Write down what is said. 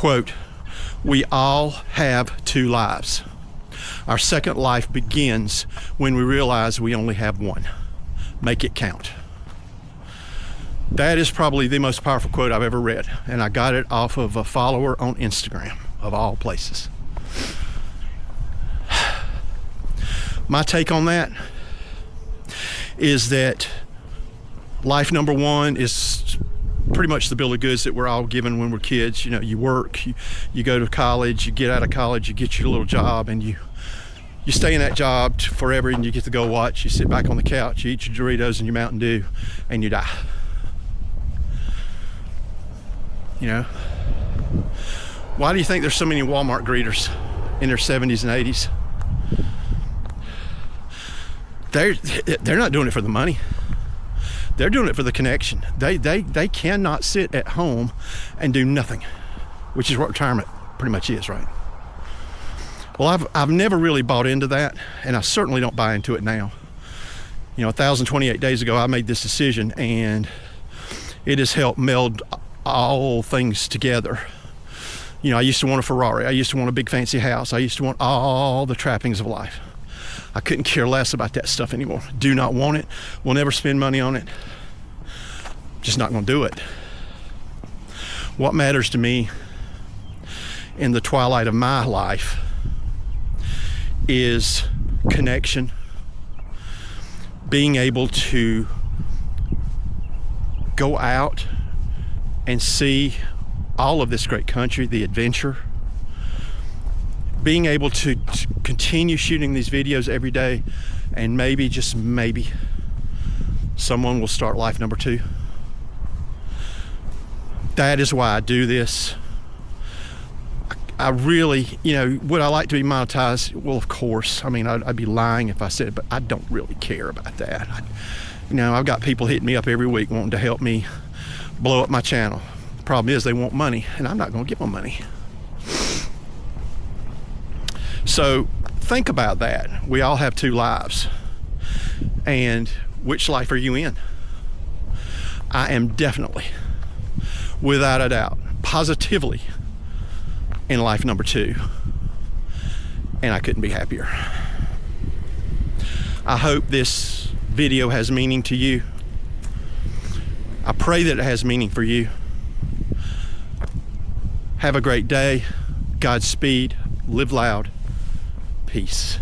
Quote, we all have two lives. Our second life begins when we realize we only have one. Make it count. That is probably the most powerful quote I've ever read, and I got it off of a follower on Instagram, of all places. My take on that is that life number one is pretty much the bill of goods that we're all given when we're kids. You know, you work, you go to college, you get out of college, you get your little job, and you stay in that job forever, and you get to go watch. You sit back on the couch, you eat your Doritos and your Mountain Dew, and you die. You know, why do you think there's so many Walmart greeters in their 70s and 80s? They're not doing it for the money. They're doing it for the connection. They cannot sit at home and do nothing, which is what retirement pretty much is, right? Well, I've never really bought into that, and I certainly don't buy into it now. You know, 1,028 days ago, I made this decision, and it has helped meld all things together. You know, I used to want a Ferrari. I used to want a big fancy house. I used to want all the trappings of life. I couldn't care less about that stuff anymore. Do not want it. Will never spend money on it. Just not going to do it. What matters to me in the twilight of my life is connection, being able to go out and see all of this great country, the adventure, being able to continue shooting these videos every day, and maybe, just maybe, someone will start life number two. That is why I do this. I really, you know, would I like to be monetized? Well, of course. I mean, I'd be lying if I said, but I don't really care about that. You know, I've got people hitting me up every week wanting to help me blow up my channel. The problem is they want money, and I'm not going to give them money. So think about that. We all have two lives. And which life are you in? I am definitely, without a doubt, positively in life number two. And I couldn't be happier. I hope this video has meaning to you. I pray that it has meaning for you. Have a great day. Godspeed. Live loud. Peace.